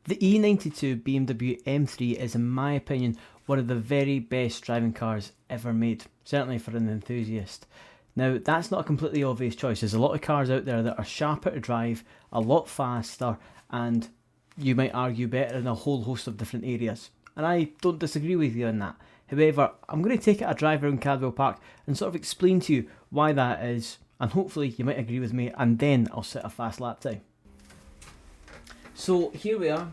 The E92 BMW M3 is, in my opinion, one of the very best driving cars ever made, certainly for an enthusiast. Now, that's not a completely obvious choice. There's a lot of cars out there that are sharper to drive, a lot faster, and you might argue better in a whole host of different areas. And I don't disagree with you on that. However, I'm going to take it a drive around Cadwell Park and sort of explain to you why that is, and hopefully you might agree with me, and then I'll set a fast lap time. So here we are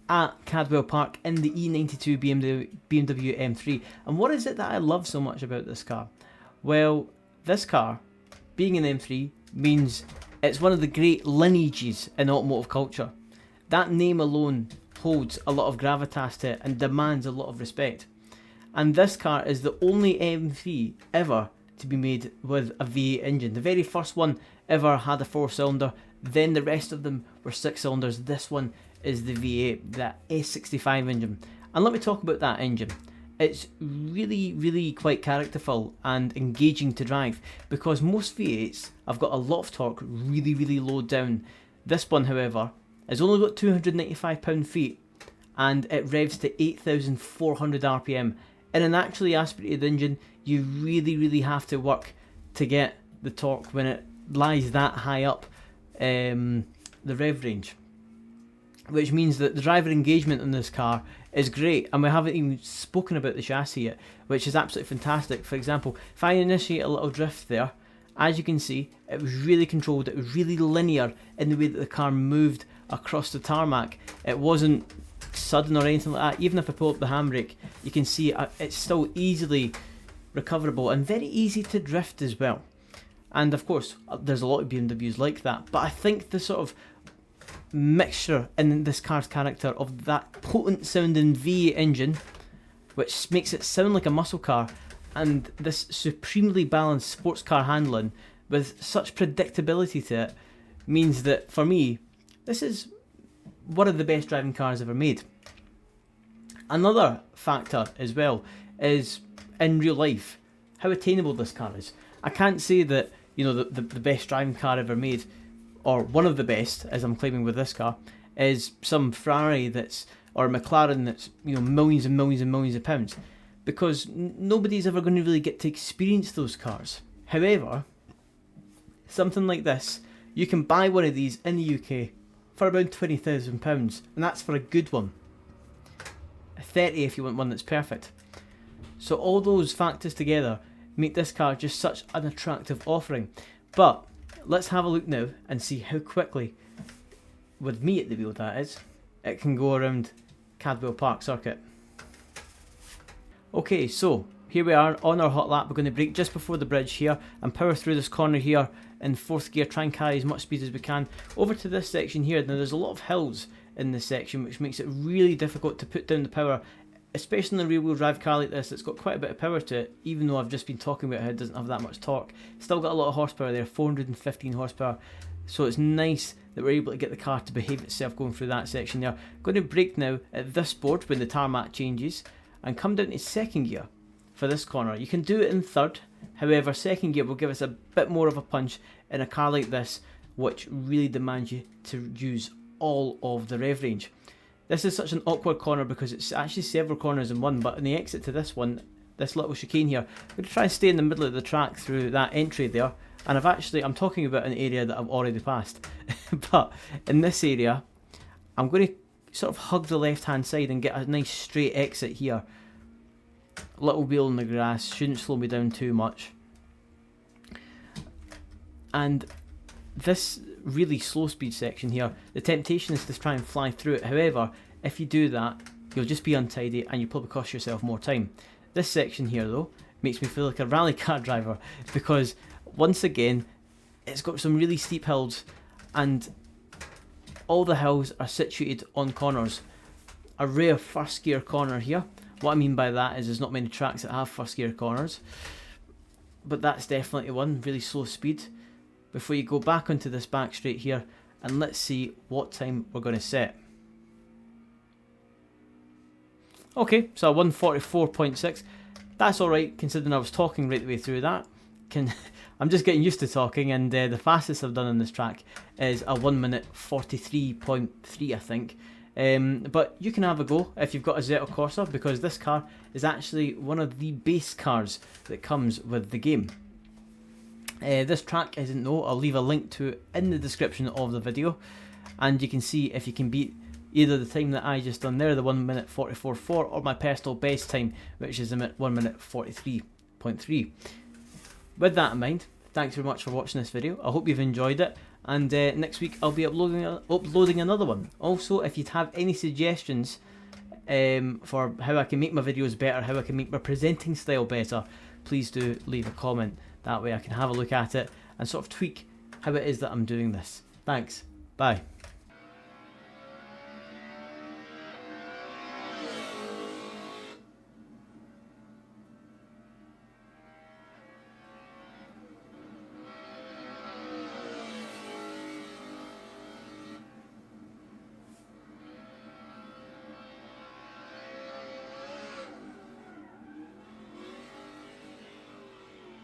at Cadwell Park in the E92 BMW M3. And what is it that I love so much about this car? Well, this car, being an M3, means it's one of the great lineages in automotive culture. That name alone holds a lot of gravitas to it and demands a lot of respect. And this car is the only M3 ever to be made with a V8 engine. The very first one ever had a 4-cylinder, then the rest of them were 6 cylinders. This one is the V8, the S65 engine. And let me talk about that engine. It's really quite characterful and engaging to drive, because most V8s have got a lot of torque really low down. This one, however, has only got 295 pound-feet and it revs to 8,400 RPM. In an actually aspirated engine, you really have to work to get the torque when it lies that high up the rev range, which means that the driver engagement in this car is great. And we haven't even spoken about the chassis yet, which is absolutely fantastic. For example, if I initiate a little drift there, as you can see, it was really controlled, it was really linear in the way that the car moved across the tarmac. It wasn't sudden or anything like that. Even if I pull up the handbrake, you can see it's still easily recoverable and very easy to drift as well. And of course, there's a lot of BMWs like that, but I think the sort of mixture in this car's character of that potent sounding V8 engine, which makes it sound like a muscle car, and this supremely balanced sports car handling with such predictability to it, means that for me, this is one of the best driving cars ever made. Another factor as well is, in real life, how attainable this car is. I can't say that, you know, the best driving car ever made, or one of the best, as I'm claiming with this car, is some Ferrari that's, or McLaren that's, you know, millions and millions of pounds, because nobody's ever going to really get to experience those cars. However, something like this, you can buy one of these in the UK for around £20,000, and that's for a good one. 30 if you want one that's perfect. So all those factors together make this car just such an attractive offering. But let's have a look now and see how quickly, with me at the wheel that is, it can go around Cadwell Park circuit. Okay, so here we are on our hot lap. We're going to brake just before the bridge here and power through this corner here in 4th gear, try and carry as much speed as we can over to this section here. Now there's a lot of hills in this section, which makes it really difficult to put down the power, especially in a rear wheel drive car like this. It's got quite a bit of power to it, even though I've just been talking about how it doesn't have that much torque. Still got a lot of horsepower there, 415 horsepower, so it's nice that we're able to get the car to behave itself going through that section there. Going to brake now at this board when the tarmac changes and come down to 2nd gear for this corner. You can do it in 3rd, however 2nd gear will give us a bit more of a punch in a car like this, which really demands you to use all of the rev range. This is such an awkward corner because it's actually several corners in one, but in the exit to this one, this little chicane here, I'm going to try and stay in the middle of the track through that entry there. And I'm talking about an area that I've already passed, but in this area, I'm going to sort of hug the left hand side and get a nice straight exit here. Little wheel in the grass, shouldn't slow me down too much. And this really slow speed section here, the temptation is to try and fly through it. However, if you do that, you'll just be untidy and you'll probably cost yourself more time. This section here though makes me feel like a rally car driver, because once again it's got some really steep hills and all the hills are situated on corners. A rare 1st gear corner here. What I mean by that is there's not many tracks that have 1st gear corners, but that's definitely one. Really slow speed. Before you go back onto this back straight here, and let's see what time we're going to set. Okay, so 144.6. That's alright, considering I was talking right the way through that. I'm just getting used to talking, and the fastest I've done on this track is a 1 minute 43.3, I think. But you can have a go if you've got a Assetto Corsa, because this car is actually one of the base cars that comes with the game. This track isn't no, I'll leave a link to it in the description of the video, and you can see if you can beat either the time that I just done there, the 1 minute 44.4, or my personal best time, which is 1 minute 43.3. With that in mind, thanks very much for watching this video. I hope you've enjoyed it, and next week I'll be uploading another one. Also, if you'd have any suggestions for how I can make my videos better, how I can make my presenting style better, please do leave a comment. That way I can have a look at it and sort of tweak how it is that I'm doing this. Thanks. Bye.